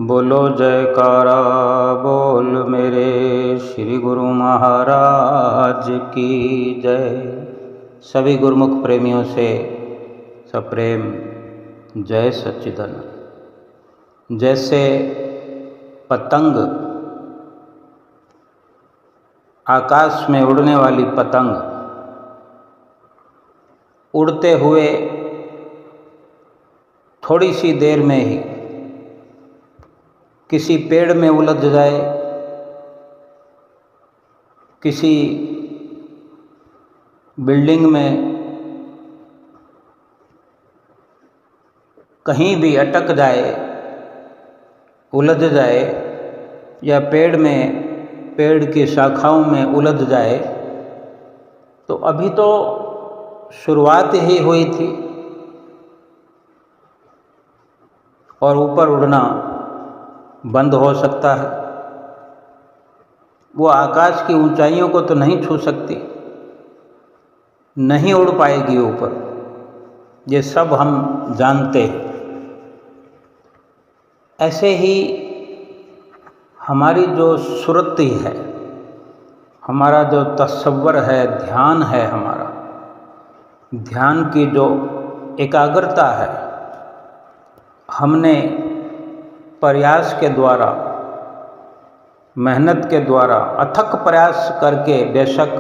बोलो जयकारा बोल मेरे श्री गुरु महाराज की जय। सभी गुरुमुख प्रेमियों से सप्रेम जय सच्चिदानंद। जैसे पतंग, आकाश में उड़ने वाली पतंग उड़ते हुए थोड़ी सी देर में ही किसी पेड़ में उलझ जाए, किसी बिल्डिंग में कहीं भी अटक जाए, उलझ जाए, या पेड़ की शाखाओं में उलझ जाए, तो अभी तो शुरुआत ही हुई थी और ऊपर उड़ना बंद हो सकता है। वो आकाश की ऊंचाइयों को तो नहीं छू सकती, नहीं उड़ पाएगी ऊपर, ये सब हम जानते हैं। ऐसे ही हमारी जो सुरति है, हमारा जो तसव्वुर है, ध्यान है, हमारा ध्यान की जो एकाग्रता है, हमने प्रयास के द्वारा, मेहनत के द्वारा, अथक प्रयास करके बेशक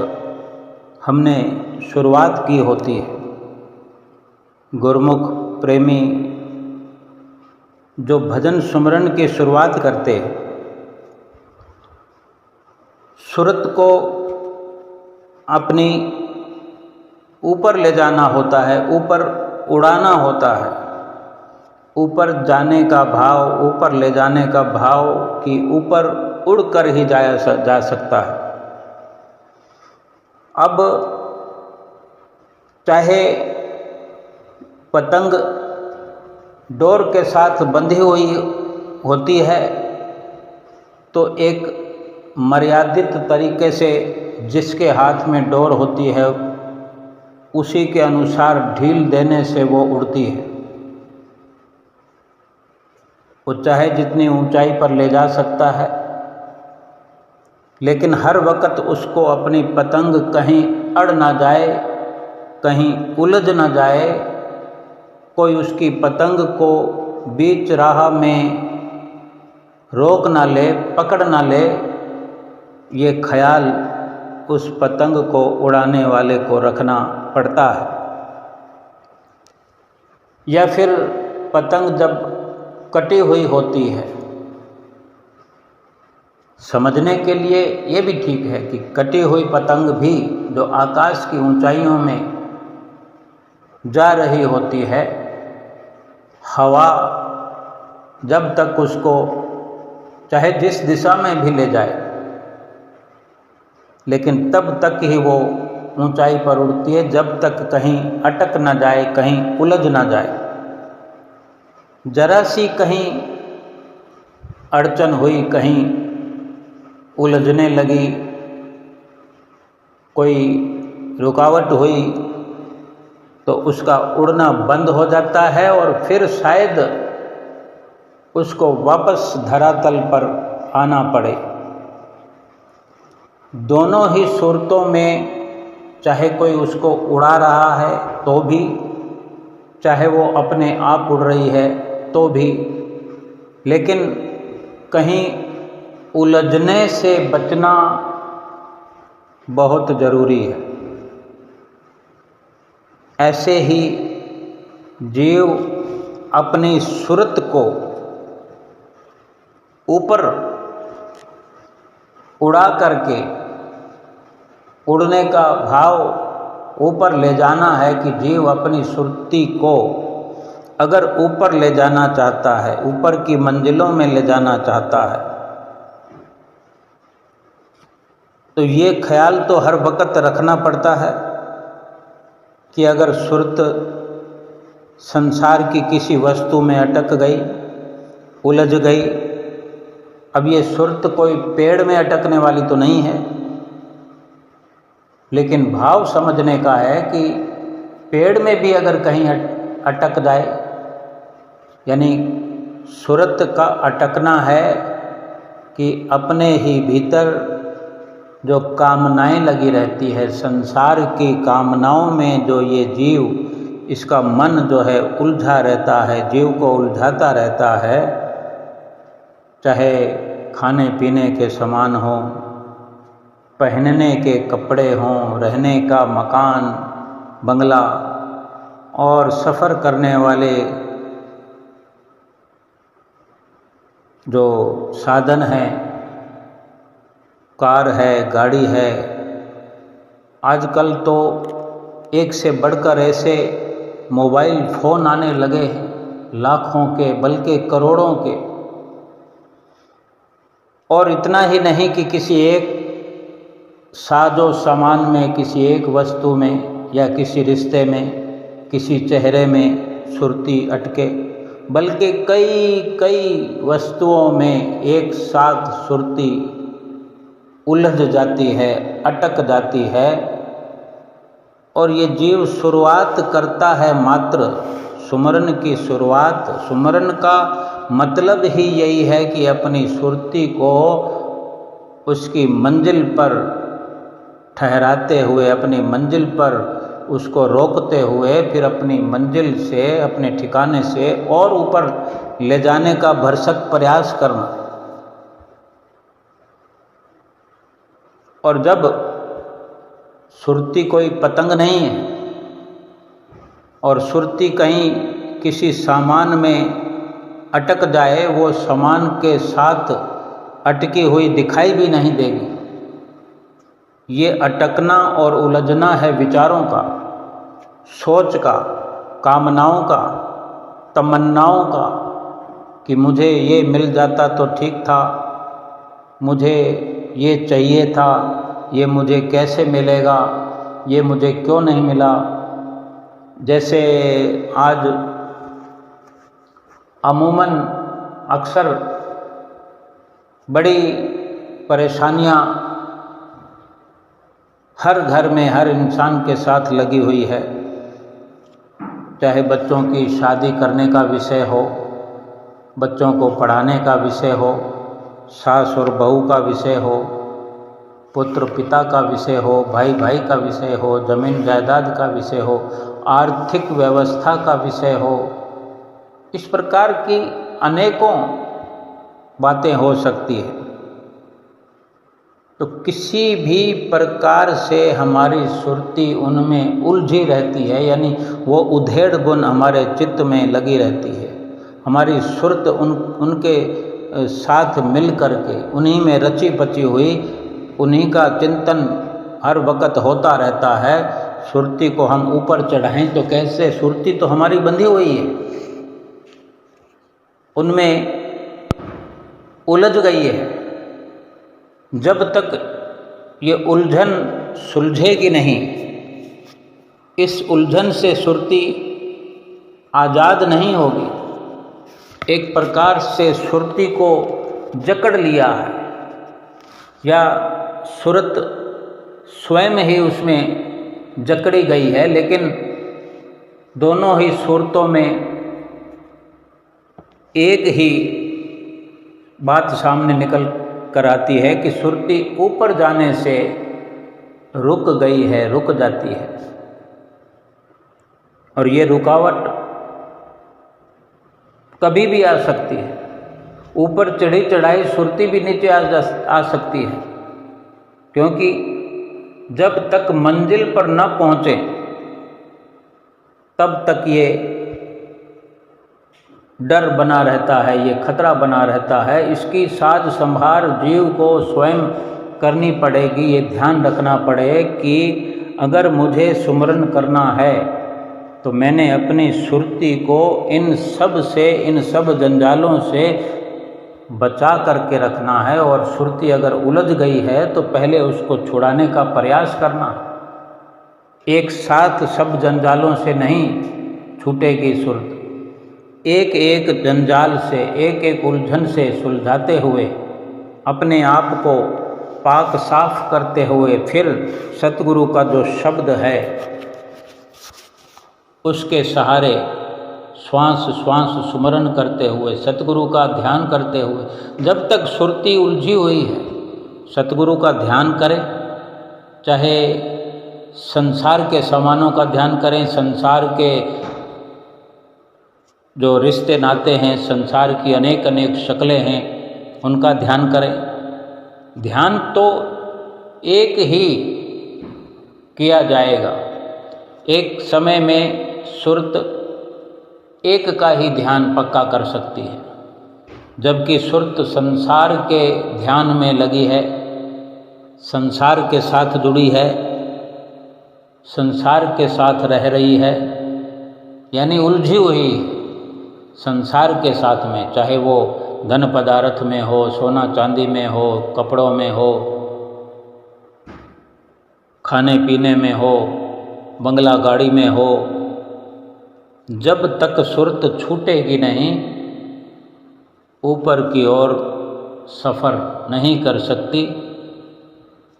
हमने शुरुआत की होती है। गुरुमुख प्रेमी जो भजन सुमरन की शुरुआत करते हैं, सुरत को अपनी ऊपर ले जाना होता है, ऊपर उड़ाना होता है, ऊपर जाने का भाव, ऊपर ले जाने का भाव कि ऊपर उड़कर ही जा सकता है। अब चाहे पतंग डोर के साथ बंधी हुई होती है तो एक मर्यादित तरीके से जिसके हाथ में डोर होती है उसी के अनुसार ढील देने से वो उड़ती है। वो चाहे जितनी ऊंचाई पर ले जा सकता है, लेकिन हर वक्त उसको अपनी पतंग कहीं अड़ ना जाए, कहीं उलझ ना जाए, कोई उसकी पतंग को बीच राह में रोक ना ले, पकड़ ना ले। ये ख्याल उस पतंग को उड़ाने वाले को रखना पड़ता है। या फिर पतंग जब कटी हुई होती है, समझने के लिए ये भी ठीक है कि कटी हुई पतंग भी जो आकाश की ऊंचाइयों में जा रही होती है, हवा जब तक उसको चाहे जिस दिशा में भी ले जाए, लेकिन तब तक ही वो ऊंचाई पर उड़ती है, जब तक कहीं अटक ना जाए, कहीं उलझ ना जाए। जरा सी कहीं अड़चन हुई, कहीं उलझने लगी, कोई रुकावट हुई तो उसका उड़ना बंद हो जाता है और फिर शायद उसको वापस धरातल पर आना पड़े। दोनों ही सूरतों में, चाहे कोई उसको उड़ा रहा है तो भी, चाहे वो अपने आप उड़ रही है तो भी, लेकिन कहीं उलझने से बचना बहुत ज़रूरी है। ऐसे ही जीव अपनी सुरत को ऊपर उड़ा करके, उड़ने का भाव ऊपर ले जाना है कि जीव अपनी सुरती को अगर ऊपर ले जाना चाहता है, ऊपर की मंजिलों में ले जाना चाहता है, तो ये ख्याल तो हर वक्त रखना पड़ता है कि अगर सुरत संसार की किसी वस्तु में अटक गई, उलझ गई, अब ये सुरत कोई पेड़ में अटकने वाली तो नहीं है, लेकिन भाव समझने का है कि पेड़ में भी अगर कहीं अटक जाए, यानी सुरत का अटकना है कि अपने ही भीतर जो कामनाएं लगी रहती है, संसार की कामनाओं में जो ये जीव, इसका मन जो है उलझा रहता है, जीव को उलझाता रहता है, चाहे खाने पीने के सामान हो, पहनने के कपड़े हों, रहने का मकान बंगला और सफ़र करने वाले जो साधन हैं, कार है, गाड़ी है। आजकल तो एक से बढ़कर ऐसे मोबाइल फ़ोन आने लगे हैं, लाखों के बल्कि करोड़ों के। और इतना ही नहीं कि किसी एक साजो सामान में, किसी एक वस्तु में या किसी रिश्ते में, किसी चेहरे में सुरती अटके, बल्कि कई कई वस्तुओं में एक साथ सुरती उलझ जाती है, अटक जाती है। और ये जीव शुरुआत करता है मात्र सुमरन की शुरुआत। सुमरन का मतलब ही यही है कि अपनी सुरती को उसकी मंजिल पर ठहराते हुए, अपनी मंजिल पर उसको रोकते हुए, फिर अपनी मंजिल से, अपने ठिकाने से और ऊपर ले जाने का भरसक प्रयास करना। और जब सुरती कोई पतंग नहीं है और सुरती कहीं किसी सामान में अटक जाए, वो सामान के साथ अटकी हुई दिखाई भी नहीं देगी। ये अटकना और उलझना है विचारों का, सोच का, कामनाओं का, तमन्नाओं का कि मुझे ये मिल जाता तो ठीक था, मुझे ये चाहिए था, ये मुझे कैसे मिलेगा, ये मुझे क्यों नहीं मिला। जैसे आज अमूमन अक्सर बड़ी परेशानियां हर घर में, हर इंसान के साथ लगी हुई है। चाहे बच्चों की शादी करने का विषय हो, बच्चों को पढ़ाने का विषय हो, सास और बहू का विषय हो, पुत्र पिता का विषय हो, भाई भाई का विषय हो, जमीन जायदाद का विषय हो, आर्थिक व्यवस्था का विषय हो। इस प्रकार की अनेकों बातें हो सकती है। तो किसी भी प्रकार से हमारी सुरती उनमें उलझी रहती है, यानी वो उधेड़ गुण हमारे चित्त में लगी रहती है। हमारी सुरत उनके साथ मिल करके, उन्हीं में रची बची हुई, उन्हीं का चिंतन हर वक्त होता रहता है। सुरती को हम ऊपर चढ़ाएं तो कैसे? सुरती तो हमारी बंधी हुई है, उनमें उलझ गई है। जब तक ये उलझन सुलझेगी नहीं, इस उलझन से सुरती आज़ाद नहीं होगी। एक प्रकार से सुरती को जकड़ लिया है, या सुरत स्वयं ही उसमें जकड़ी गई है। लेकिन दोनों ही सूरतों में एक ही बात सामने निकल कर आती है कि सुरती ऊपर जाने से रुक गई है, रुक जाती है। और ये रुकावट कभी भी आ सकती है। ऊपर चढ़ी चढ़ाई सुरती भी नीचे आ सकती है, क्योंकि जब तक मंजिल पर न पहुँचे तब तक ये डर बना रहता है, ये खतरा बना रहता है। इसकी साज संभार जीव को स्वयं करनी पड़ेगी। ये ध्यान रखना पड़े कि अगर मुझे सुमरन करना है तो मैंने अपनी सुरती को इन सब से, इन सब जंजालों से बचा करके रखना है। और सुरती अगर उलझ गई है तो पहले उसको छुड़ाने का प्रयास करना। एक साथ सब जंजालों से नहीं छूटेगी सुरत। एक एक जंजाल से, एक एक उलझन से सुलझाते हुए, अपने आप को पाक साफ करते हुए, फिर सतगुरु का जो शब्द है उसके सहारे श्वास श्वास सुमरन करते हुए, सतगुरु का ध्यान करते हुए, जब तक सुरती उलझी हुई है, सतगुरु का ध्यान करें। चाहे संसार के सामानों का ध्यान करें, संसार के जो रिश्ते नाते हैं, संसार की अनेक अनेक शक्लें हैं, उनका ध्यान करें। ध्यान तो एक ही किया जाएगा। एक समय में सुरत एक का ही ध्यान पक्का कर सकती है, जबकि सुरत संसार के ध्यान में लगी है, संसार के साथ जुड़ी है, संसार के साथ रह रही है, यानी उलझी हुई संसार के साथ में, चाहे वो धन पदार्थ में हो, सोना चांदी में हो, कपड़ों में हो, खाने पीने में हो, बंगला गाड़ी में हो। जब तक सुरत छूटेगी नहीं, ऊपर की ओर सफ़र नहीं कर सकती।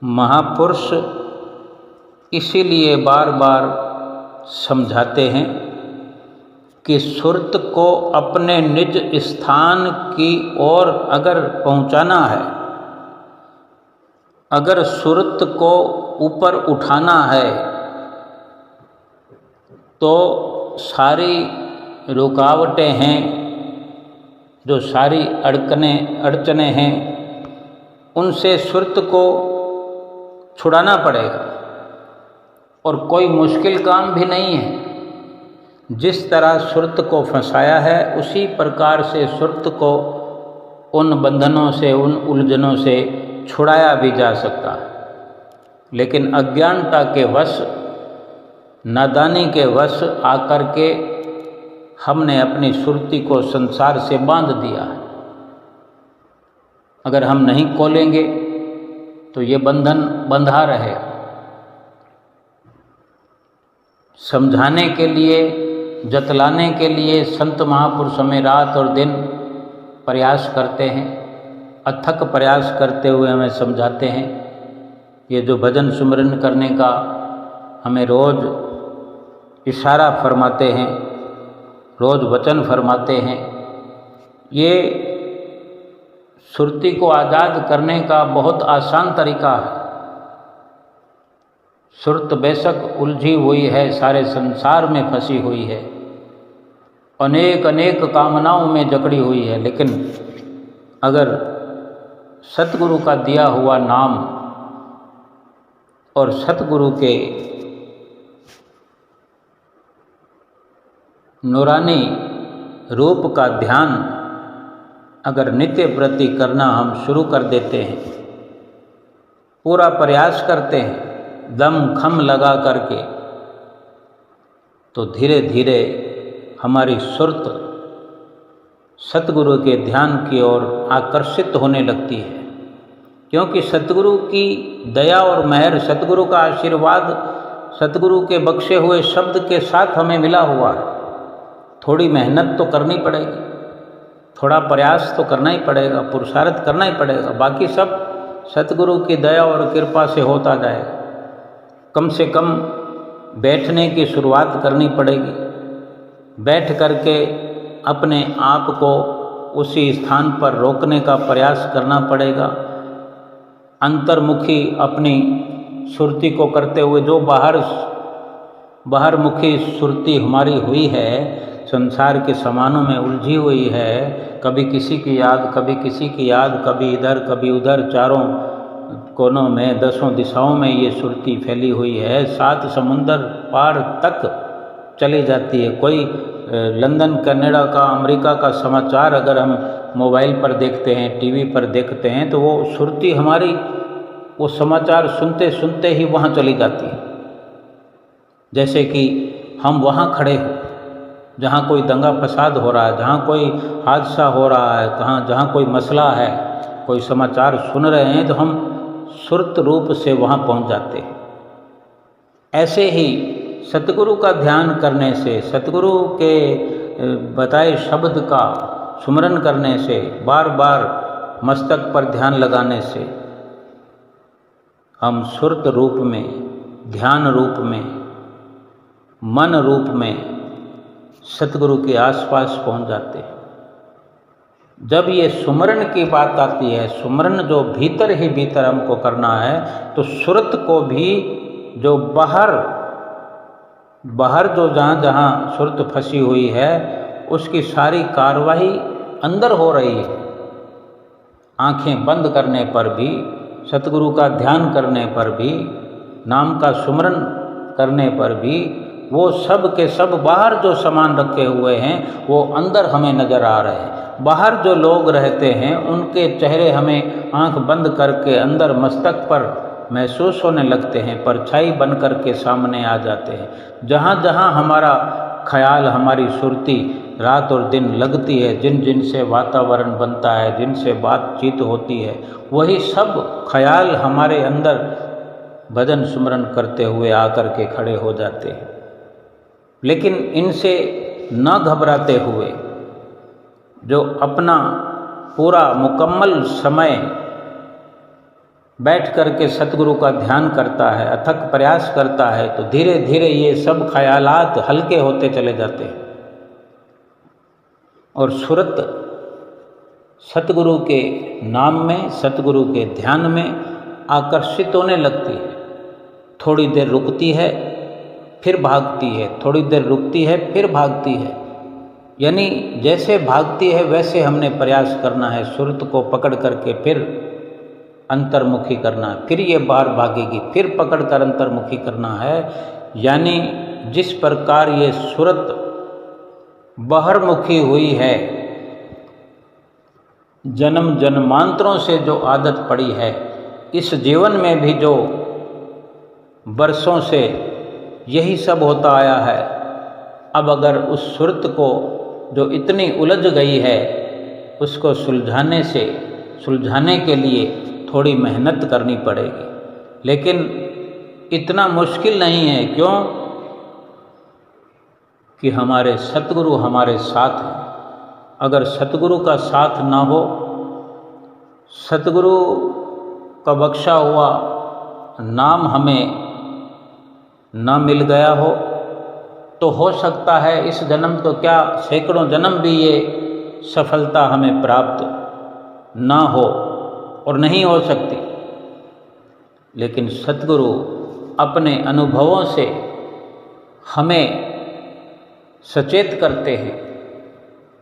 महापुरुष इसीलिए बार बार समझाते हैं कि सुरत को अपने निज स्थान की ओर अगर पहुंचाना है, अगर सुरत को ऊपर उठाना है, तो सारी रुकावटें हैं, जो सारी अड़चने हैं, उनसे सुरत को छुड़ाना पड़ेगा। और कोई मुश्किल काम भी नहीं है। जिस तरह सुरत को फंसाया है, उसी प्रकार से सुरत को उन बंधनों से, उन उलझनों से छुड़ाया भी जा सकता है। लेकिन अज्ञानता के वश, नादानी के वश आकर के हमने अपनी सुरती को संसार से बांध दिया है। अगर हम नहीं खोलेंगे तो ये बंधन बंधा रहेगा। समझाने के लिए, जतलाने के लिए संत महापुरुष हमें रात और दिन प्रयास करते हैं, अथक प्रयास करते हुए हमें समझाते हैं। ये जो भजन सुमरन करने का हमें रोज़ इशारा फरमाते हैं, रोज़ वचन फरमाते हैं, ये सुरती को आज़ाद करने का बहुत आसान तरीका है। सुरत बेशक उलझी हुई है, सारे संसार में फंसी हुई है, अनेक अनेक कामनाओं में जकड़ी हुई है, लेकिन अगर सतगुरु का दिया हुआ नाम और सतगुरु के नूरानी रूप का ध्यान अगर नित्य प्रति करना हम शुरू कर देते हैं, पूरा प्रयास करते हैं दम खम लगा करके, तो धीरे धीरे हमारी सुरत सतगुरु के ध्यान की ओर आकर्षित होने लगती है। क्योंकि सतगुरु की दया और मेहर, सतगुरु का आशीर्वाद, सतगुरु के बख्शे हुए शब्द के साथ हमें मिला हुआ है। थोड़ी मेहनत तो करनी पड़ेगी, थोड़ा प्रयास तो करना ही पड़ेगा, पुरुषार्थ करना ही पड़ेगा, बाकी सब सतगुरु की दया और कृपा से होता जाएगा। कम से कम बैठने की शुरुआत करनी पड़ेगी, बैठ करके अपने आप को उसी स्थान पर रोकने का प्रयास करना पड़ेगा। अंतर्मुखी अपनी सुरती को करते हुए, जो बाहरमुखी सुरती हमारी हुई है, संसार के सामानों में उलझी हुई है, कभी किसी की याद, कभी किसी की याद, कभी इधर कभी उधर, चारों कोनों में, दसों दिशाओं में ये सुरती फैली हुई है, 7 समुंदर पार तक चली जाती है। कोई लंदन, कनाडा का, अमेरिका का समाचार अगर हम मोबाइल पर देखते हैं, टीवी पर देखते हैं, तो वो सुरती हमारी वो समाचार सुनते सुनते ही वहाँ चली जाती है। जैसे कि हम वहाँ खड़े हो, जहाँ कोई दंगा फसाद हो रहा है, जहाँ कोई हादसा हो रहा है, जहाँ कोई मसला है, कोई समाचार सुन रहे हैं, तो हम सुरत रूप से वहाँ पहुँच जाते हैं। ऐसे ही सतगुरु का ध्यान करने से, सतगुरु के बताए शब्द का सुमरन करने से, बार बार मस्तक पर ध्यान लगाने से हम सुरत रूप में, ध्यान रूप में, मन रूप में सतगुरु के आसपास पहुंच जाते हैं। जब ये सुमरन की बात आती है, सुमरन जो भीतर ही भीतर हमको करना है, तो सुरत को भी जो बाहर जो जहाँ जहाँ सुरत फंसी हुई है उसकी सारी कार्रवाई अंदर हो रही है। आंखें बंद करने पर भी, सतगुरु का ध्यान करने पर भी, नाम का सुमरन करने पर भी, वो सब के सब बाहर जो सामान रखे हुए हैं वो अंदर हमें नज़र आ रहे हैं। बाहर जो लोग रहते हैं उनके चेहरे हमें आंख बंद करके अंदर मस्तक पर महसूस होने लगते हैं, परछाई बन कर के सामने आ जाते हैं। जहाँ जहाँ हमारा ख्याल, हमारी सुरती रात और दिन लगती है, जिन जिन से वातावरण बनता है, जिनसे बातचीत होती है, वही सब ख्याल हमारे अंदर भजन सुमरन करते हुए आकर के खड़े हो जाते हैं। लेकिन इनसे न घबराते हुए जो अपना पूरा मुकम्मल समय बैठ कर के सतगुरु का ध्यान करता है, अथक प्रयास करता है, तो धीरे धीरे ये सब ख्यालात हल्के होते चले जाते हैं और सुरत सतगुरु के नाम में, सतगुरु के ध्यान में आकर्षित होने लगती है। थोड़ी देर रुकती है फिर भागती है, थोड़ी देर रुकती है फिर भागती है। यानी जैसे भागती है वैसे हमने प्रयास करना है, सुरत को पकड़ करके फिर अंतर्मुखी करना है, फिर ये बाहर भागेगी, फिर पकड़ कर अंतर्मुखी करना है। यानी जिस प्रकार ये सुरत बाहरमुखी हुई है, जन्म जन्मांतरों से जो आदत पड़ी है, इस जीवन में भी जो बरसों से यही सब होता आया है, अब अगर उस सुरत को जो इतनी उलझ गई है उसको सुलझाने के लिए थोड़ी मेहनत करनी पड़ेगी। लेकिन इतना मुश्किल नहीं है, क्यों कि हमारे सतगुरु हमारे साथ हैं। अगर सतगुरु का साथ ना हो, सतगुरु का बख्शा हुआ नाम हमें ना मिल गया हो सकता है इस जन्म तो क्या सैकड़ों जन्म भी ये सफलता हमें प्राप्त ना हो और नहीं हो सकती। लेकिन सतगुरु अपने अनुभवों से हमें सचेत करते हैं,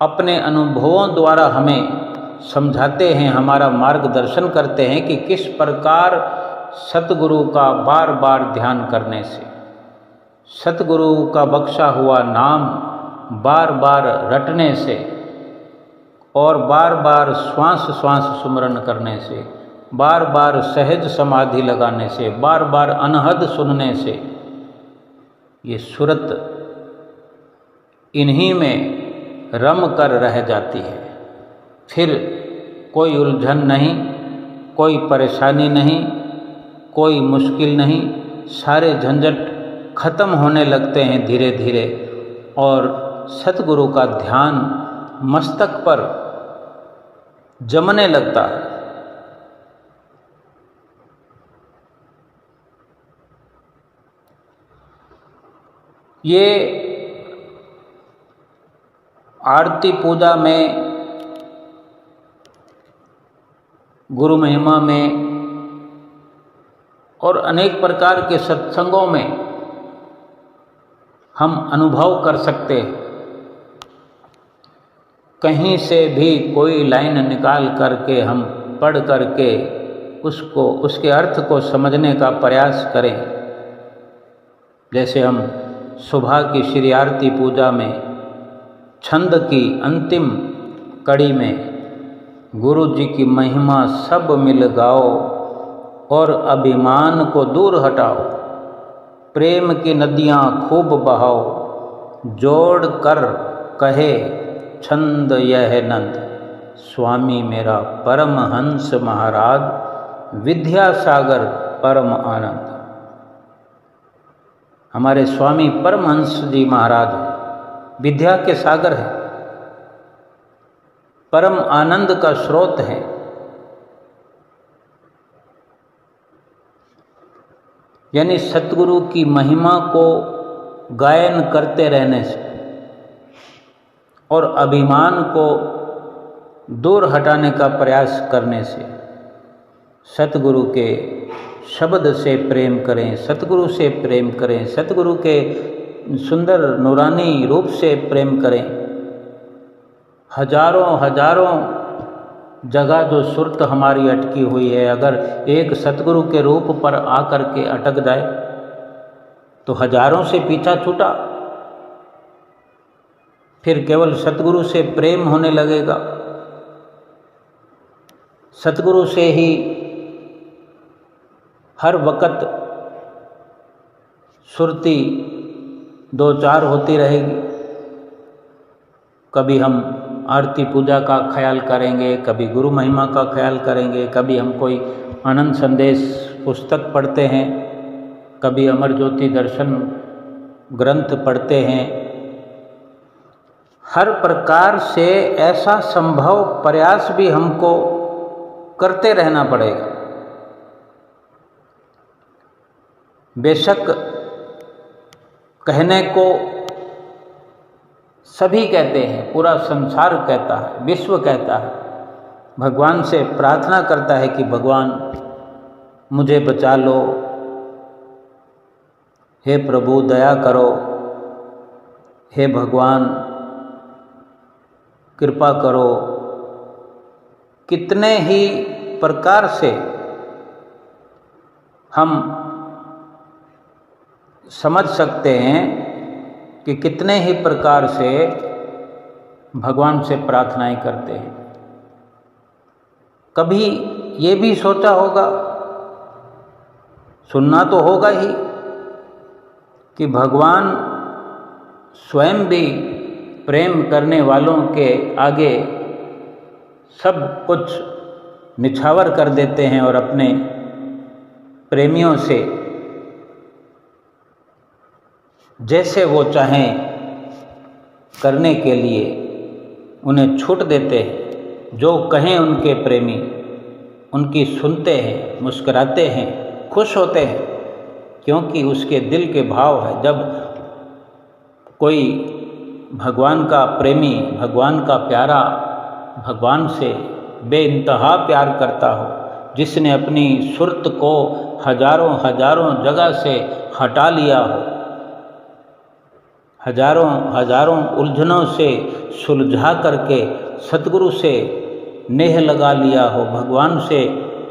अपने अनुभवों द्वारा हमें समझाते हैं, हमारा मार्गदर्शन करते हैं कि किस प्रकार सतगुरु का बार बार ध्यान करने से, सतगुरु का बख्शा हुआ नाम बार बार रटने से और बार बार श्वास श्वास सुमरन करने से, बार बार सहज समाधि लगाने से, बार बार अनहद सुनने से ये सुरत इन्हीं में रम कर रह जाती है। फिर कोई उलझन नहीं, कोई परेशानी नहीं, कोई मुश्किल नहीं, सारे झंझट खत्म होने लगते हैं धीरे धीरे और सतगुरु का ध्यान मस्तक पर जमने लगता है। ये आरती पूजा में, गुरु महिमा में और अनेक प्रकार के सत्संगों में हम अनुभव कर सकते हैं। कहीं से भी कोई लाइन निकाल करके हम पढ़ करके उसके अर्थ को समझने का प्रयास करें। जैसे हम सुबह की श्री आरती पूजा में छंद की अंतिम कड़ी में गुरु जी की महिमा सब मिल गाओ और अभिमान को दूर हटाओ, प्रेम की नदियाँ खूब बहाओ, जोड़ कर कहे छंद यह नंद, स्वामी मेरा परमहंस महाराज, विद्यासागर परम आनंद। हमारे स्वामी परमहंस जी महाराज विद्या के सागर हैं, परम आनंद का स्रोत है। यानी सतगुरु की महिमा को गायन करते रहने से, और अभिमान को दूर हटाने का प्रयास करने से, सतगुरु के शब्द से प्रेम करें, सतगुरु से प्रेम करें, सतगुरु के सुंदर नूरानी रूप से प्रेम करें। हजारों हजारों जगह जो सुरत हमारी अटकी हुई है, अगर एक सतगुरु के रूप पर आकर के अटक जाए तो हजारों से पीछा छूटा। फिर केवल सतगुरु से प्रेम होने लगेगा, सतगुरु से ही हर वक्त सुरती दो चार होती रहेगी। कभी हम आरती पूजा का ख्याल करेंगे, कभी गुरु महिमा का ख्याल करेंगे, कभी हम कोई आनंद संदेश पुस्तक पढ़ते हैं, कभी अमर ज्योति दर्शन ग्रंथ पढ़ते हैं। हर प्रकार से ऐसा संभव प्रयास भी हमको करते रहना पड़ेगा। बेशक कहने को सभी कहते हैं, पूरा संसार कहता है, विश्व कहता है, भगवान से प्रार्थना करता है कि भगवान मुझे बचा लो, हे प्रभु दया करो, हे भगवान कृपा करो। कितने ही प्रकार से हम समझ सकते हैं कि कितने ही प्रकार से भगवान से प्रार्थनाएं करते हैं। कभी ये भी सोचा होगा, सुनना तो होगा ही, कि भगवान स्वयं भी प्रेम करने वालों के आगे सब कुछ निछावर कर देते हैं और अपने प्रेमियों से जैसे वो चाहें करने के लिए उन्हें छूट देते हैं। जो कहें उनके प्रेमी उनकी सुनते हैं, मुस्कुराते हैं, खुश होते हैं, क्योंकि उसके दिल के भाव है। जब कोई भगवान का प्रेमी, भगवान का प्यारा, भगवान से बेइंतहा प्यार करता हो, जिसने अपनी सुरत को हजारों हजारों जगह से हटा लिया हो, हजारों हजारों उलझनों से सुलझा करके सतगुरु से नेह लगा लिया हो, भगवान से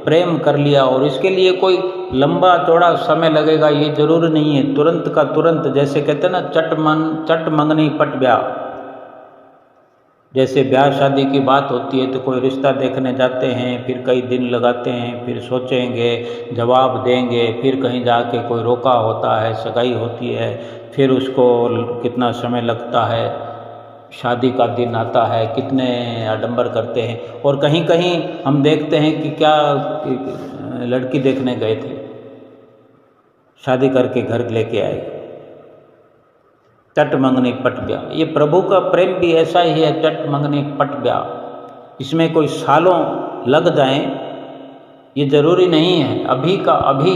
प्रेम कर लिया। और इसके लिए कोई लंबा चौड़ा समय लगेगा ये जरूर नहीं है, तुरंत का तुरंत, जैसे कहते हैं ना, चट मंगनी पट ब्याह। जैसे ब्याह शादी की बात होती है तो कोई रिश्ता देखने जाते हैं, फिर कई दिन लगाते हैं, फिर सोचेंगे, जवाब देंगे, फिर कहीं जाके कोई रोका होता है, सगाई होती है, फिर उसको कितना समय लगता है, शादी का दिन आता है, कितने आडंबर करते हैं। और कहीं कहीं हम देखते हैं कि क्या लड़की देखने गए थे, शादी करके घर लेके आए, चट मंगनी पट ब्याह। ये प्रभु का प्रेम भी ऐसा ही है, चट मंगनी पट ब्याह। इसमें कोई सालों लग जाएं ये जरूरी नहीं है। अभी का अभी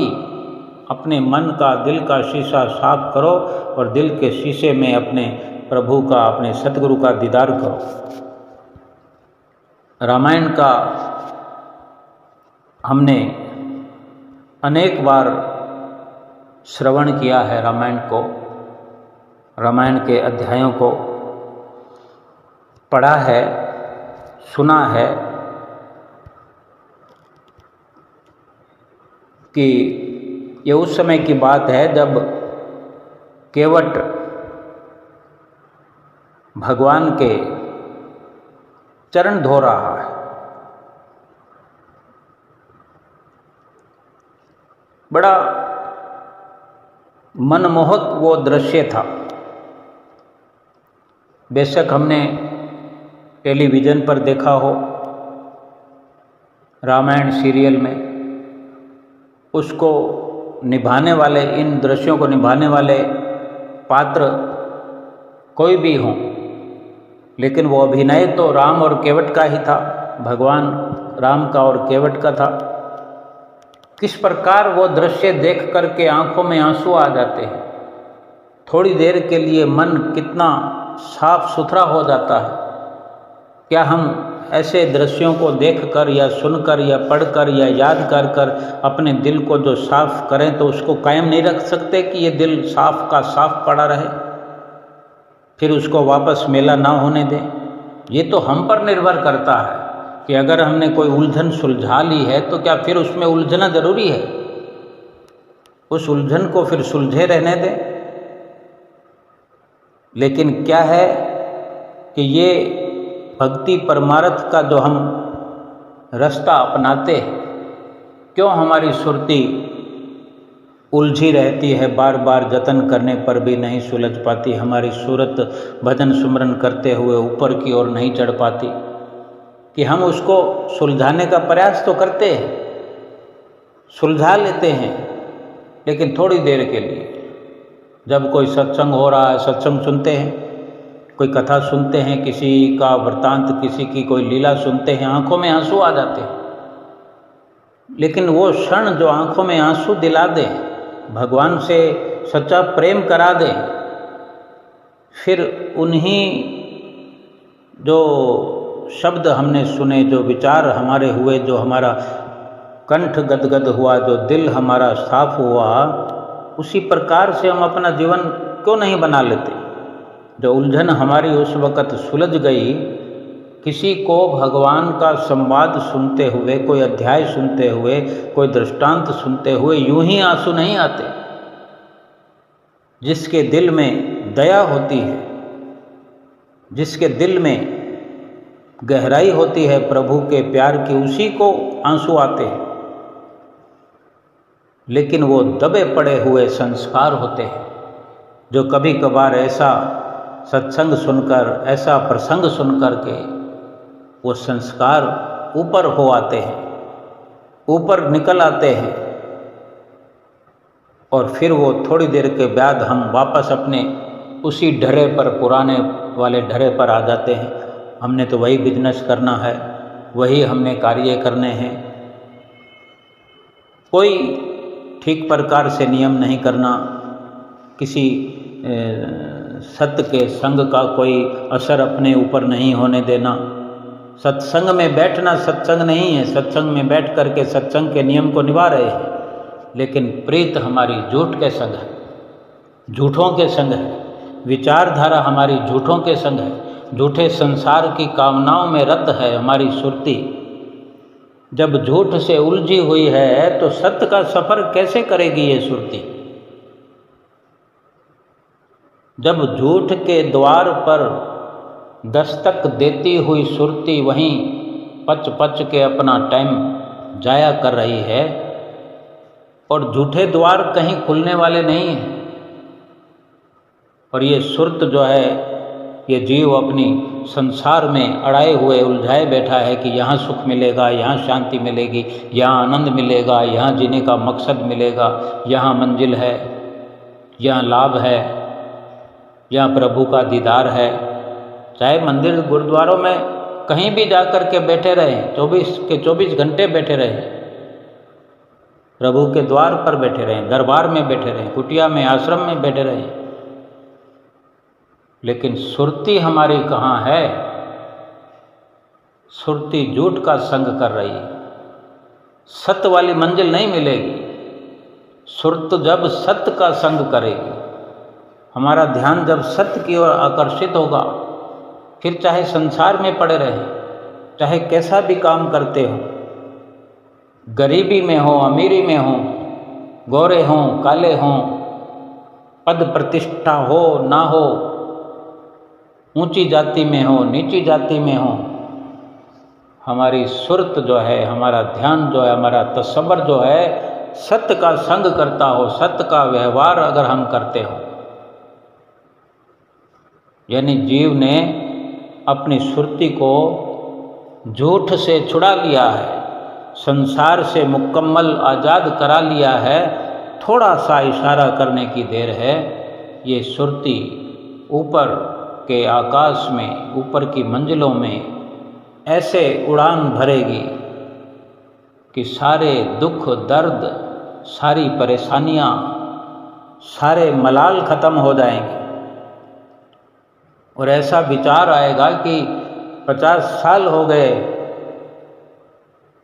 अपने मन का, दिल का शीशा साफ करो और दिल के शीशे में अपने प्रभु का, अपने सतगुरु का दीदार करो। रामायण का हमने अनेक बार श्रवण किया है, रामायण को, रामायण के अध्यायों को पढ़ा है, सुना है कि ये उस समय की बात है जब केवट भगवान के चरण धो रहा है। बड़ा मनमोहक वो दृश्य था। बेशक हमने टेलीविज़न पर देखा हो, रामायण सीरियल में उसको निभाने वाले, इन दृश्यों को निभाने वाले पात्र कोई भी हों, लेकिन वो अभिनय तो राम और केवट का ही था, भगवान राम का और केवट का था। किस प्रकार वो दृश्य देख करके आंखों में आंसू आ जाते हैं। थोड़ी देर के लिए मन कितना साफ सुथरा हो जाता है। क्या हम ऐसे दृश्यों को देखकर या सुनकर या पढ़कर या याद कर कर अपने दिल को जो साफ करें तो उसको कायम नहीं रख सकते कि ये दिल साफ का साफ पड़ा रहे, फिर उसको वापस मेला ना होने दें? ये तो हम पर निर्भर करता है कि अगर हमने कोई उलझन सुलझा ली है तो क्या फिर उसमें उलझना जरूरी है? उस उलझन को फिर सुलझे रहने दें। लेकिन क्या है कि ये भक्ति परमार्थ का जो हम रास्ता अपनाते हैं, क्यों हमारी सुरती उलझी रहती है, बार बार जतन करने पर भी नहीं सुलझ पाती, हमारी सूरत भजन सुमरन करते हुए ऊपर की ओर नहीं चढ़ पाती? कि हम उसको सुलझाने का प्रयास तो करते हैं, सुलझा लेते हैं, लेकिन थोड़ी देर के लिए। जब कोई सत्संग हो रहा है, सत्संग सुनते हैं, कोई कथा सुनते हैं, किसी का वृत्तांत, किसी की कोई लीला सुनते हैं, आंखों में आंसू आ जाते हैं। लेकिन वो क्षण जो आंखों में आंसू दिला दे, भगवान से सच्चा प्रेम करा दे, फिर उन्हीं जो शब्द हमने सुने, जो विचार हमारे हुए, जो हमारा कंठ गदगद हुआ, जो दिल हमारा साफ हुआ, उसी प्रकार से हम अपना जीवन क्यों नहीं बना लेते? जो उलझन हमारी उस वक़्त सुलझ गई, किसी को भगवान का संवाद सुनते हुए, कोई अध्याय सुनते हुए, कोई दृष्टांत सुनते हुए यूं ही आंसू नहीं आते। जिसके दिल में दया होती है, जिसके दिल में गहराई होती है प्रभु के प्यार की, उसी को आंसू आते हैं। लेकिन वो दबे पड़े हुए संस्कार होते हैं, जो कभी कभार ऐसा सत्संग सुनकर, ऐसा प्रसंग सुनकर के वो संस्कार ऊपर हो आते हैं, ऊपर निकल आते हैं, और फिर वो थोड़ी देर के बाद हम वापस अपने उसी ढर्रे पर, पुराने वाले ढर्रे पर आ जाते हैं। हमने तो वही बिजनेस करना है, वही हमने कार्य करने हैं, कोई ठीक प्रकार से नियम नहीं करना, किसी सत्य के संग का कोई असर अपने ऊपर नहीं होने देना। सत्संग में बैठना सत्संग नहीं है, सत्संग में बैठ करके सत्संग के नियम को निभा रहे हैं, लेकिन प्रीत हमारी झूठ के संग है, झूठों के संग है, विचारधारा हमारी झूठों के संग है, झूठे संसार की कामनाओं में रत है हमारी सुरती। जब झूठ से उलझी हुई है तो सत्य का सफर कैसे करेगी ये सुरती? जब झूठ के द्वार पर दस्तक देती हुई सुरती वहीं पच पच के अपना टाइम जाया कर रही है, और झूठे द्वार कहीं खुलने वाले नहीं हैं, और ये सुरत जो है, ये जीव अपनी संसार में अड़ाए हुए उलझाए बैठा है कि यहाँ सुख मिलेगा, यहाँ शांति मिलेगी, यहाँ आनंद मिलेगा, यहाँ जीने का मकसद मिलेगा, यहाँ मंजिल है, यहाँ लाभ है, यहाँ प्रभु का दीदार है। चाहे मंदिर गुरुद्वारों में कहीं भी जाकर के बैठे रहें, 24 के 24 घंटे बैठे रहें, प्रभु के द्वार पर बैठे रहें, दरबार में बैठे रहें, कुटिया में, आश्रम में बैठे रहें, लेकिन सुरती हमारी कहाँ है? सुरती झूठ का संग कर रही है, सत्य वाली मंजिल नहीं मिलेगी। सुरत जब सत्य का संग करेगी, हमारा ध्यान जब सत्य की ओर आकर्षित होगा, फिर चाहे संसार में पड़े रहे, चाहे कैसा भी काम करते हो, गरीबी में हो, अमीरी में हो, गोरे हों, काले हों, पद प्रतिष्ठा हो ना हो, ऊंची जाति में हो, नीची जाति में हो, हमारी सुरत जो है, हमारा ध्यान जो है, हमारा तसव्वुर जो है, सत्य का संग करता हो, सत्य का व्यवहार अगर हम करते हो, यानी जीव ने अपनी सुरती को झूठ से छुड़ा लिया है, संसार से मुकम्मल आज़ाद करा लिया है। थोड़ा सा इशारा करने की देर है, ये सुरती ऊपर के आकाश में, ऊपर की मंजिलों में ऐसे उड़ान भरेगी कि सारे दुख दर्द, सारी परेशानियां, सारे मलाल खत्म हो जाएंगे। और ऐसा विचार आएगा कि 50 साल हो गए,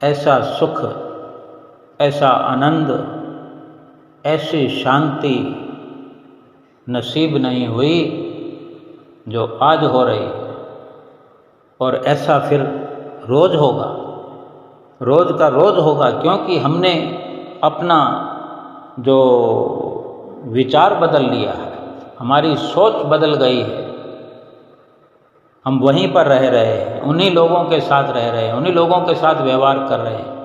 ऐसा सुख, ऐसा आनंद, ऐसी शांति नसीब नहीं हुई जो आज हो रही है। और ऐसा फिर रोज होगा, रोज का रोज होगा, क्योंकि हमने अपना जो विचार बदल लिया है, हमारी सोच बदल गई है। हम वहीं पर रह रहे हैं, उन्हीं लोगों के साथ रह रहे हैं, उन्हीं लोगों के साथ व्यवहार कर रहे हैं,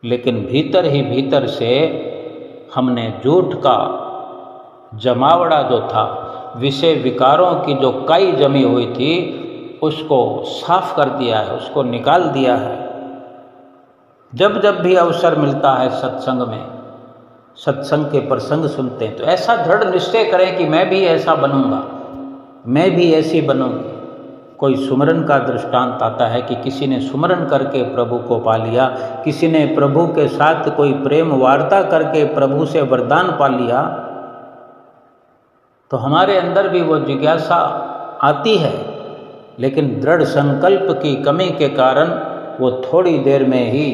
लेकिन भीतर ही भीतर से हमने झूठ का जमावड़ा जो था, विषय विकारों की जो काई जमी हुई थी, उसको साफ कर दिया है, उसको निकाल दिया है। जब जब भी अवसर मिलता है सत्संग में, सत्संग के प्रसंग सुनते हैं, तो ऐसा दृढ़ निश्चय करें कि मैं भी ऐसा बनूंगा, मैं भी ऐसी बनूंगी। कोई सुमरन का दृष्टांत आता है कि किसी ने सुमरन करके प्रभु को पा लिया, किसी ने प्रभु के साथ कोई प्रेम वार्ता करके प्रभु से वरदान पा लिया, तो हमारे अंदर भी वो जिज्ञासा आती है, लेकिन दृढ़ संकल्प की कमी के कारण वो थोड़ी देर में ही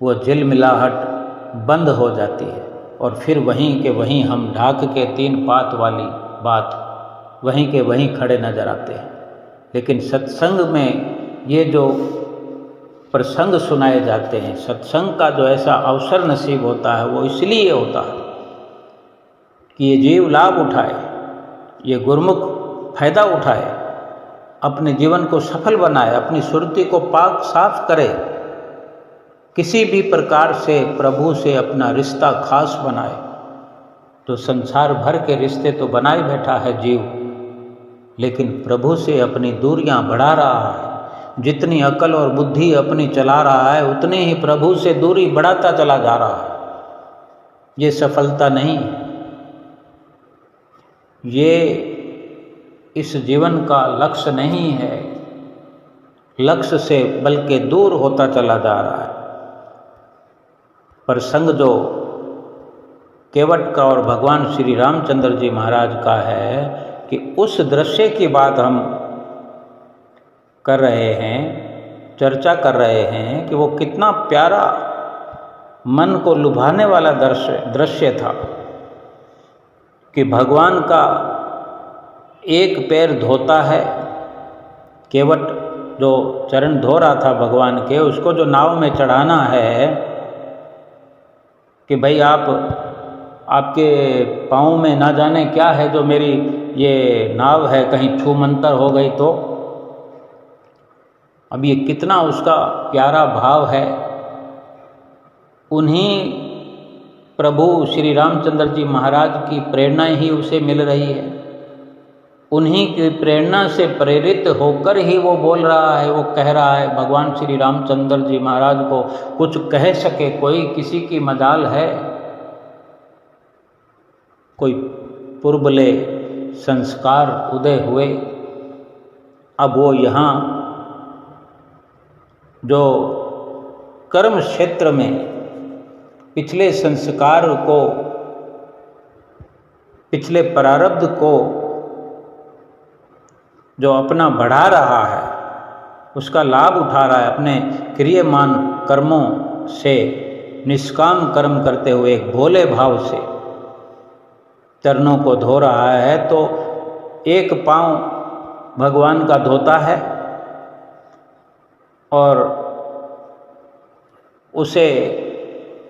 वो झिलमिलाहट बंद हो जाती है, और फिर वहीं के वहीं हम ढाक के 3 पात वाली बात वहीं के वहीं खड़े नजर आते हैं। लेकिन सत्संग में ये जो प्रसंग सुनाए जाते हैं, सत्संग का जो ऐसा अवसर नसीब होता है, वो इसलिए होता है कि ये जीव लाभ उठाए, ये गुरुमुख फायदा उठाए, अपने जीवन को सफल बनाए, अपनी सुरति को पाक साफ करे, किसी भी प्रकार से प्रभु से अपना रिश्ता खास बनाए। तो संसार भर के रिश्ते तो बनाए बैठा है जीव, लेकिन प्रभु से अपनी दूरियां बढ़ा रहा है। जितनी अकल और बुद्धि अपनी चला रहा है, उतनी ही प्रभु से दूरी बढ़ाता चला जा रहा है। ये सफलता नहीं, ये इस जीवन का लक्ष्य नहीं है, लक्ष्य से बल्कि दूर होता चला जा रहा है। प्रसंग जो केवट का और भगवान श्री रामचंद्र जी महाराज का है कि उस दृश्य की बात हम कर रहे हैं, चर्चा कर रहे हैं कि वो कितना प्यारा, मन को लुभाने वाला दृश्य था कि भगवान का एक पैर धोता है, केवट जो चरण धो रहा था भगवान के, उसको जो नाव में चढ़ाना है कि भाई आपके पाँव में ना जाने क्या है जो मेरी ये नाव है, कहीं छू मंतर हो गई तो। अब ये कितना उसका प्यारा भाव है। उन्हीं प्रभु श्री रामचंद्र जी महाराज की प्रेरणा ही उसे मिल रही है, उन्हीं की प्रेरणा से प्रेरित होकर ही वो बोल रहा है, वो कह रहा है। भगवान श्री रामचंद्र जी महाराज को कुछ कह सके कोई, किसी की मजाल है? कोई पूर्वले संस्कार उदय हुए, अब वो यहाँ जो कर्म क्षेत्र में पिछले संस्कार को, पिछले प्रारब्ध को जो अपना बढ़ा रहा है, उसका लाभ उठा रहा है, अपने क्रियमान कर्मों से निष्काम कर्म करते हुए एक भोले भाव से चरणों को धो रहा है, तो एक पांव भगवान का धोता है और उसे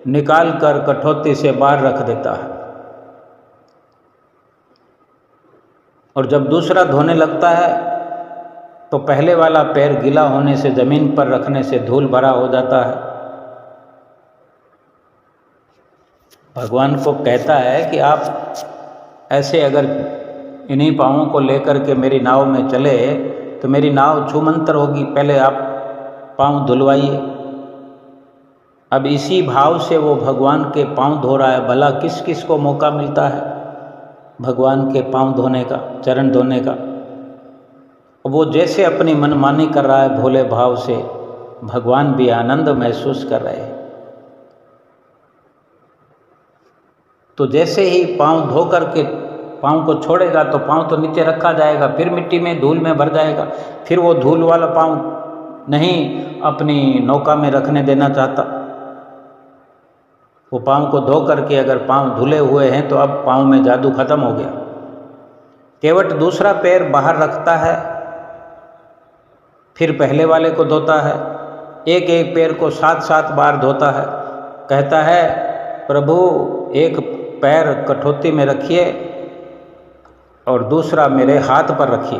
निकाल कर कठौती से बाहर रख देता है, और जब दूसरा धोने लगता है तो पहले वाला पैर गीला होने से, जमीन पर रखने से धूल भरा हो जाता है। भगवान को कहता है कि आप ऐसे अगर इन्हीं पाँवों को लेकर के मेरी नाव में चले तो मेरी नाव छूमंतर होगी, पहले आप पाँव धुलवाइए। अब इसी भाव से वो भगवान के पाँव धो रहा है। भला किस किस को मौका मिलता है भगवान के पाँव धोने का, चरण धोने का? वो जैसे अपनी मनमानी कर रहा है भोले भाव से, भगवान भी आनंद महसूस कर रहे हैं। तो जैसे ही पाँव धो करके पाँव को छोड़ेगा तो पाँव तो नीचे रखा जाएगा, फिर मिट्टी में धूल में भर जाएगा, फिर वो धूल वाला पाँव नहीं अपनी नौका में रखने देना चाहता। वो पाँव को धो करके अगर पाँव धुले हुए हैं तो अब पाँव में जादू खत्म हो गया। केवट दूसरा पैर बाहर रखता है, फिर पहले वाले को धोता है, एक एक पैर को 7-7 बार धोता है। कहता है प्रभु एक पैर कठौती में रखिए और दूसरा मेरे हाथ पर रखिए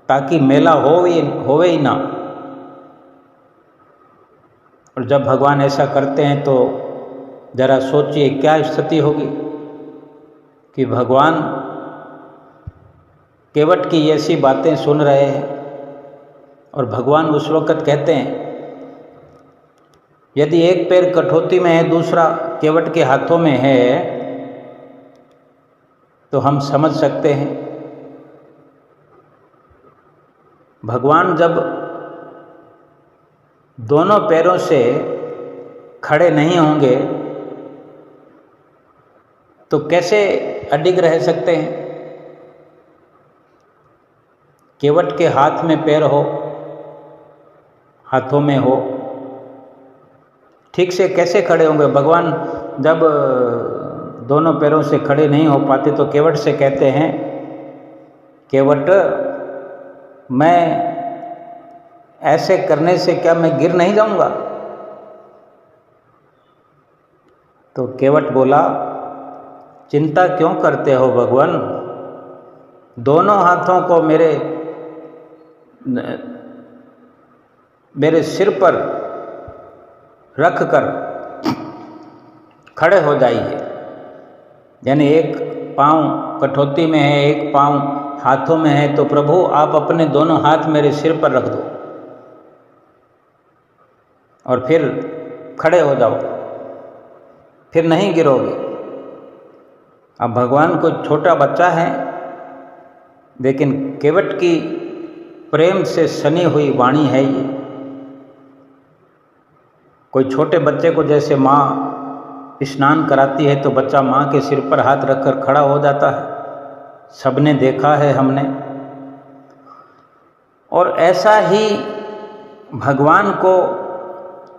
ताकि मेला होवे ही ना। और जब भगवान ऐसा करते हैं तो जरा सोचिए क्या स्थिति होगी कि भगवान केवट की ऐसी बातें सुन रहे हैं और भगवान उस वक़्त कहते हैं यदि एक पैर कठौती में है दूसरा केवट के हाथों में है तो हम समझ सकते हैं भगवान जब दोनों पैरों से खड़े नहीं होंगे तो कैसे अडिग रह सकते हैं। केवट के हाथ में पैर हो, हाथों में हो, ठीक से कैसे खड़े होंगे। भगवान जब दोनों पैरों से खड़े नहीं हो पाते तो केवट से कहते हैं केवट मैं ऐसे करने से क्या मैं गिर नहीं जाऊंगा। तो केवट बोला चिंता क्यों करते हो भगवान, दोनों हाथों को मेरे सिर पर रख कर खड़े हो जाइए। यानी एक पाँव कठौती में है, एक पाँव हाथों में है, तो प्रभु आप अपने दोनों हाथ मेरे सिर पर रख दो और फिर खड़े हो जाओ, फिर नहीं गिरोगे। अब भगवान कोई छोटा बच्चा है, लेकिन केवट की प्रेम से सनी हुई वाणी है ये। कोई छोटे बच्चे को जैसे माँ स्नान कराती है तो बच्चा माँ के सिर पर हाथ रखकर खड़ा हो जाता है, सबने देखा है हमने। और ऐसा ही भगवान को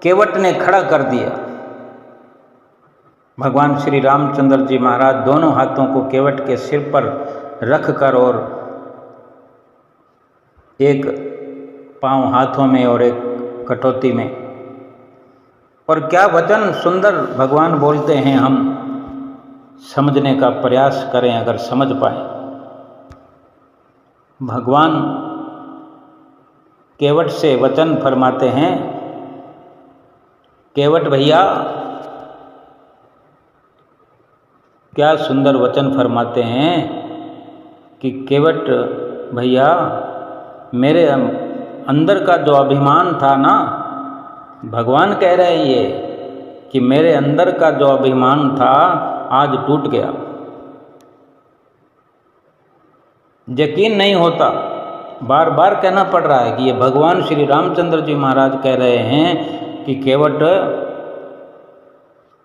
केवट ने खड़ा कर दिया। भगवान श्री रामचंद्र जी महाराज दोनों हाथों को केवट के सिर पर रख कर और एक पाँव हाथों में और एक कटौती में, और क्या वचन सुंदर भगवान बोलते हैं, हम समझने का प्रयास करें अगर समझ पाए। भगवान केवट से वचन फरमाते हैं, केवट भैया क्या सुंदर वचन फरमाते हैं कि केवट भैया मेरे अंदर का जो अभिमान था ना, भगवान कह रहे हैं ये कि मेरे अंदर का जो अभिमान था आज टूट गया। यकीन नहीं होता, बार बार कहना पड़ रहा है कि ये भगवान श्री रामचंद्र जी महाराज कह रहे हैं कि केवट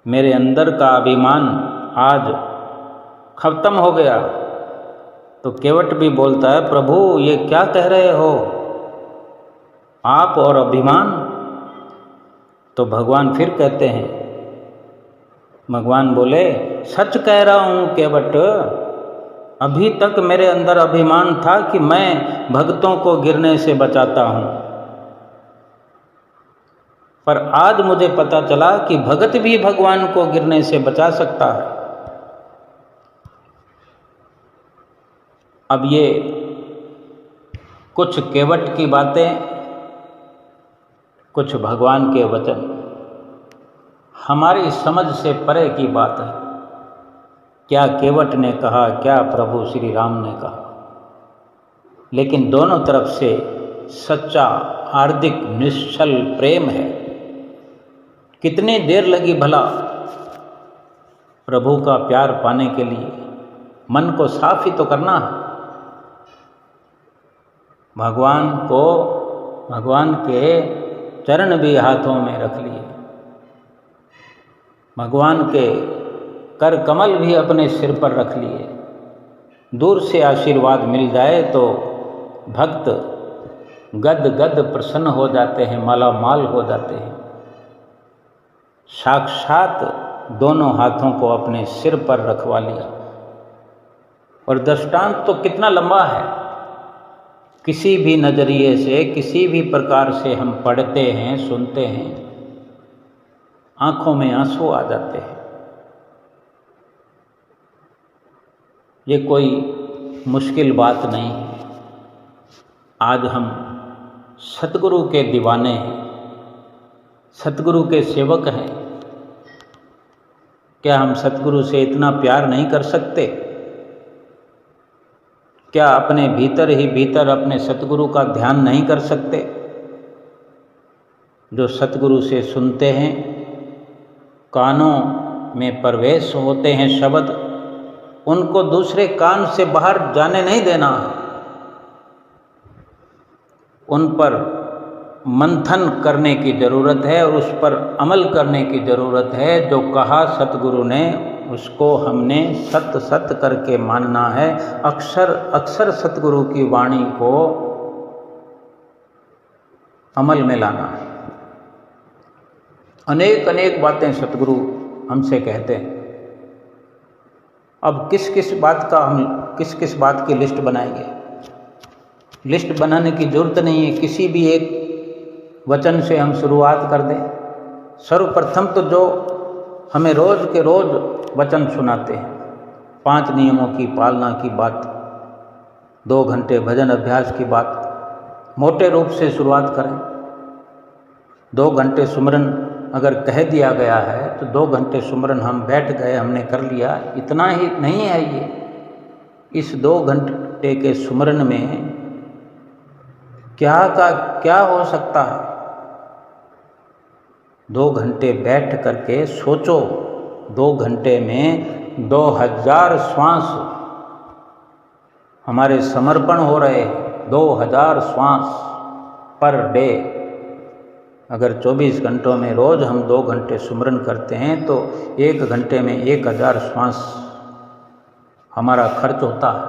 मेरे अंदर का अभिमान आज खत्म हो गया। तो केवट भी बोलता है प्रभु ये क्या कह रहे हो आप और अभिमान। तो भगवान फिर कहते हैं, भगवान बोले सच कह रहा हूँ केवट, अभी तक मेरे अंदर अभिमान था कि मैं भक्तों को गिरने से बचाता हूँ, पर आज मुझे पता चला कि भगत भी भगवान को गिरने से बचा सकता है। अब ये कुछ केवट की बातें, कुछ भगवान के वचन, हमारी समझ से परे की बात है। क्या केवट ने कहा, क्या प्रभु श्री राम ने कहा, लेकिन दोनों तरफ से सच्चा हार्दिक निश्चल प्रेम है। कितनी देर लगी भला प्रभु का प्यार पाने के लिए, मन को साफ ही तो करना है। भगवान को, भगवान के चरण भी हाथों में रख लिए, भगवान के कर कमल भी अपने सिर पर रख लिए, दूर से आशीर्वाद मिल जाए तो भक्त गद गद प्रसन्न हो जाते हैं, मालामाल हो जाते हैं। साक्षात दोनों हाथों को अपने सिर पर रखवा लिया। और दृष्टांत तो कितना लंबा है, किसी भी नजरिए से, किसी भी प्रकार से हम पढ़ते हैं, सुनते हैं, आंखों में आंसू आ जाते हैं। ये कोई मुश्किल बात नहीं है। आज हम सतगुरु के दीवाने हैं, सतगुरु के सेवक हैं। क्या हम सतगुरु से इतना प्यार नहीं कर सकते? क्या अपने भीतर ही भीतर अपने सतगुरु का ध्यान नहीं कर सकते? जो सतगुरु से सुनते हैं, कानों में प्रवेश होते हैं शब्द, उनको दूसरे कान से बाहर जाने नहीं देना है। उन पर मंथन करने की ज़रूरत है और उस पर अमल करने की ज़रूरत है। जो कहा सतगुरु ने उसको हमने सत सत करके मानना है। अक्षर अक्षर सतगुरु की वाणी को अमल में लाना है। अनेक अनेक बातें सतगुरु हमसे कहते हैं। अब किस किस बात की लिस्ट बनाएंगे? लिस्ट बनाने की जरूरत नहीं है। किसी भी एक वचन से हम शुरुआत कर दें। सर्वप्रथम तो जो हमें रोज़ के रोज़ वचन सुनाते हैं, 5 नियमों की पालना की बात, 2 घंटे भजन अभ्यास की बात, मोटे रूप से शुरुआत करें। 2 घंटे सुमरन अगर कह दिया गया है तो 2 घंटे सुमरन हम बैठ गए, हमने कर लिया, इतना ही नहीं है ये। इस 2 घंटे के सुमरन में क्या का क्या हो सकता है? 2 घंटे बैठ करके सोचो, 2 घंटे में 2000 श्वास हमारे समर्पण हो रहे, 2000 श्वास पर डे। अगर 24 घंटों में रोज़ हम 2 घंटे सुमरन करते हैं तो 1 घंटे में 1000 श्वास हमारा खर्च होता है।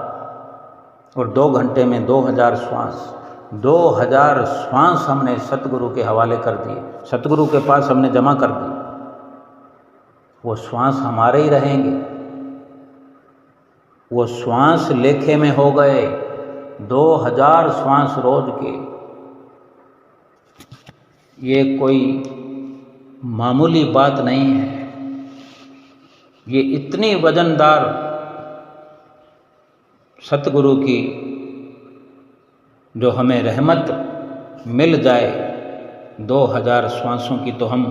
और 2 घंटे में 2000 श्वास, 2000 श्वास हमने सतगुरु के हवाले कर दिए, सतगुरु के पास हमने जमा कर दी। वो श्वास हमारे ही रहेंगे। वो श्वास लेखे में हो गए, 2000 श्वास रोज के। ये कोई मामूली बात नहीं है। ये इतनी वजनदार सतगुरु की जो हमें रहमत मिल जाए 2000 श्वासों की, तो हम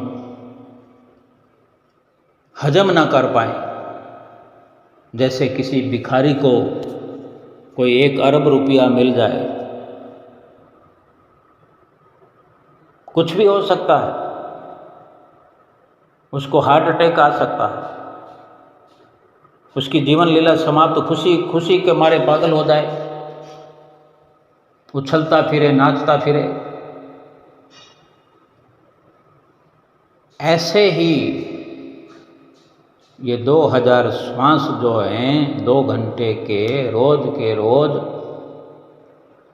हजम ना कर पाए। जैसे किसी भिखारी को कोई 1 अरब रुपया मिल जाए, कुछ भी हो सकता है, उसको हार्ट अटैक आ सकता है, उसकी जीवन लीला समाप्त, खुशी के मारे पागल हो जाए, उछलता फिरे, नाचता फिरे। ऐसे ही ये 2000 श्वास जो हैं 2 घंटे के रोज,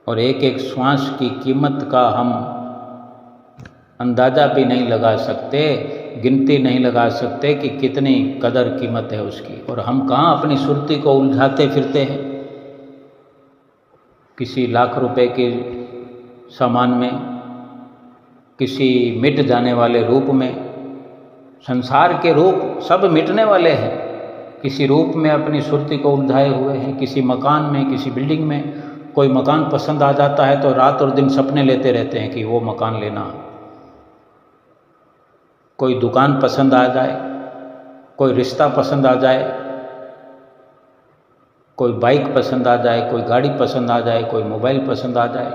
और एक श्वास की कीमत का हम अंदाज़ा भी नहीं लगा सकते, गिनती नहीं लगा सकते कि कितनी कदर कीमत है उसकी। और हम कहाँ अपनी सुरती को उलझाते फिरते हैं किसी लाख रुपए के सामान में, किसी मिट जाने वाले रूप में। संसार के रूप सब मिटने वाले हैं। किसी रूप में अपनी सुरती को उलझाए हुए हैं, किसी मकान में, किसी बिल्डिंग में। कोई मकान पसंद आ जाता है तो रात और दिन सपने लेते रहते हैं कि वो मकान लेना। कोई दुकान पसंद आ जाए, कोई रिश्ता पसंद आ जाए, कोई बाइक पसंद आ जाए, कोई गाड़ी पसंद आ जाए, कोई मोबाइल पसंद आ जाए,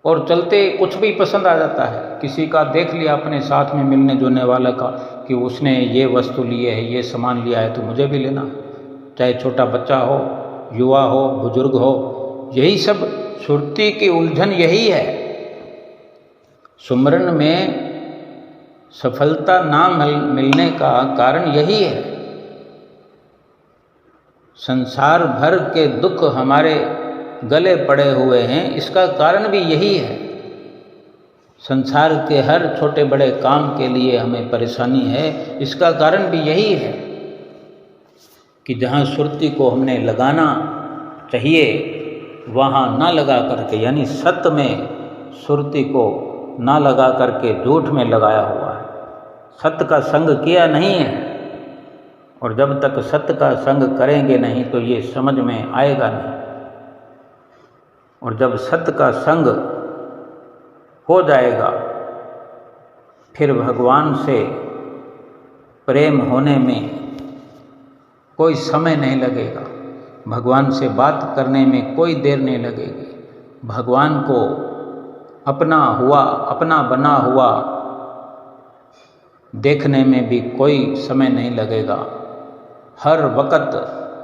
और चलते कुछ भी पसंद आ जाता है। किसी का देख लिया अपने साथ में मिलने जुलने वाला का कि उसने ये वस्तु लिए है, ये सामान लिया है, तो मुझे भी लेना। चाहे छोटा बच्चा हो, युवा हो, बुजुर्ग हो, यही सब सुरती की उलझन यही है। सुमरन में सफलता ना मिलने का कारण यही है। संसार भर के दुख हमारे गले पड़े हुए हैं, इसका कारण भी यही है। संसार के हर छोटे बड़े काम के लिए हमें परेशानी है, इसका कारण भी यही है कि जहाँ सुरती को हमने लगाना चाहिए वहाँ ना लगा करके, यानी सत्य में सुरती को ना लगा करके झूठ में लगाया हुआ है। सत्य का संग किया नहीं है, और जब तक सत्य का संग करेंगे नहीं तो ये समझ में आएगा नहीं। और जब सत्य का संग हो जाएगा फिर भगवान से प्रेम होने में कोई समय नहीं लगेगा, भगवान से बात करने में कोई देर नहीं लगेगी, भगवान को अपना हुआ अपना बना हुआ देखने में भी कोई समय नहीं लगेगा। हर वक्त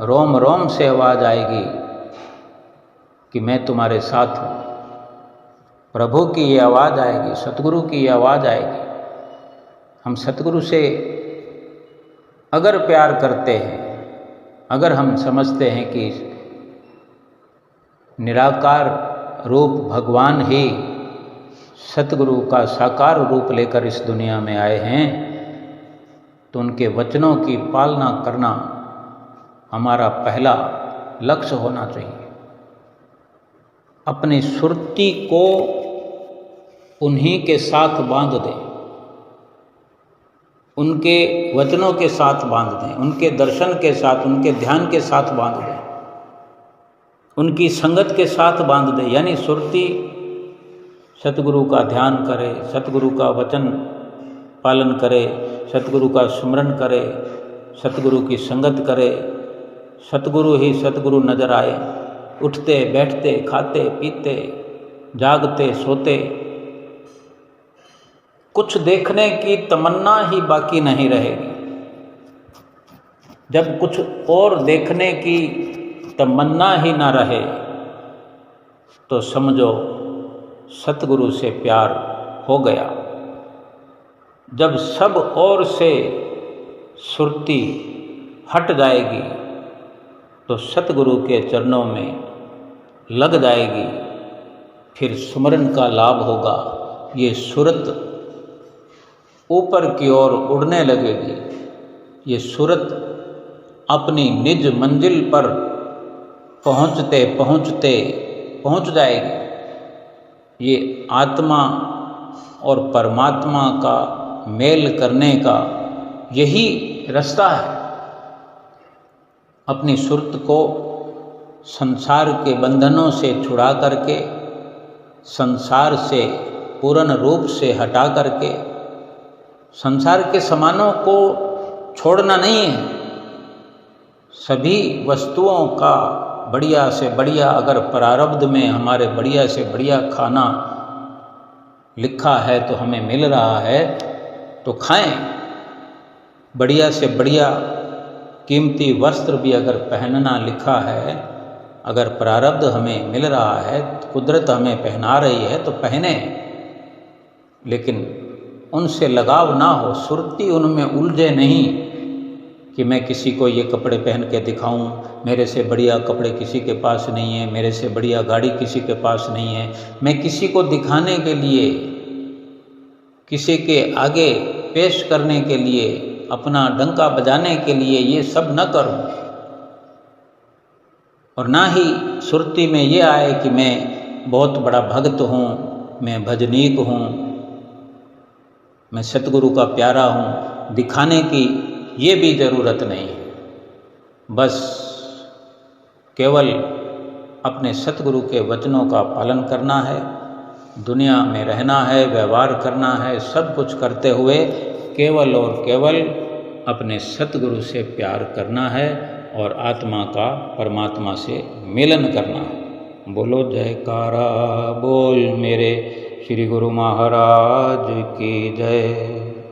रोम रोम से आवाज़ आएगी कि मैं तुम्हारे साथ हूँ। प्रभु की ये आवाज़ आएगी, सतगुरु की ये आवाज़ आएगी। हम सतगुरु से अगर प्यार करते हैं, अगर हम समझते हैं कि निराकार रूप भगवान ही सतगुरु का साकार रूप लेकर इस दुनिया में आए हैं, तो उनके वचनों की पालना करना हमारा पहला लक्ष्य होना चाहिए। अपनी सुरती को उन्हीं के साथ बांध दें, उनके वचनों के साथ बांध दें, उनके दर्शन के साथ, उनके ध्यान के साथ बांध दें, उनकी संगत के साथ बांध दें। यानी सुरती सतगुरु का ध्यान करे, सतगुरु का वचन पालन करे, सतगुरु का स्मरण करे, सतगुरु की संगत करे, सतगुरु ही सतगुरु नजर आए। उठते बैठते खाते पीते जागते सोते कुछ देखने की तमन्ना ही बाकी नहीं रहेगी। जब कुछ और देखने की तमन्ना ही ना रहे तो समझो सतगुरु से प्यार हो गया। जब सब ओर से सुरती हट जाएगी तो सतगुरु के चरणों में लग जाएगी, फिर सुमरन का लाभ होगा। ये सुरत ऊपर की ओर उड़ने लगेगी, ये सुरत अपनी निज मंजिल पर पहुँचते पहुँचते पहुँच जाएगी। ये आत्मा और परमात्मा का मेल करने का यही रास्ता है। अपनी सुरत को संसार के बंधनों से छुड़ा करके, संसार से पूर्ण रूप से हटा करके, संसार के सामानों को छोड़ना नहीं है। सभी वस्तुओं का बढ़िया से बढ़िया, अगर प्रारब्ध में हमारे बढ़िया से बढ़िया खाना लिखा है तो हमें मिल रहा है तो खाएं। बढ़िया से बढ़िया कीमती वस्त्र भी अगर पहनना लिखा है, अगर प्रारब्ध हमें मिल रहा है, कुदरत हमें पहना रही है तो पहने, लेकिन उनसे लगाव ना हो, सुरती उनमें उलझे नहीं कि मैं किसी को ये कपड़े पहन के दिखाऊं, मेरे से बढ़िया कपड़े किसी के पास नहीं है, मेरे से बढ़िया गाड़ी किसी के पास नहीं है। मैं किसी को दिखाने के लिए, किसी के आगे पेश करने के लिए, अपना डंका बजाने के लिए ये सब न करूं। और ना ही सुरती में ये आए कि मैं बहुत बड़ा भक्त हूँ, मैं भजनीक हूँ, मैं सतगुरु का प्यारा हूँ, दिखाने की ये भी ज़रूरत नहीं है। बस केवल अपने सतगुरु के वचनों का पालन करना है, दुनिया में रहना है, व्यवहार करना है, सब कुछ करते हुए केवल और केवल अपने सतगुरु से प्यार करना है और आत्मा का परमात्मा से मिलन करना है। बोलो जयकारा बोल मेरे श्री गुरु महाराज की जय।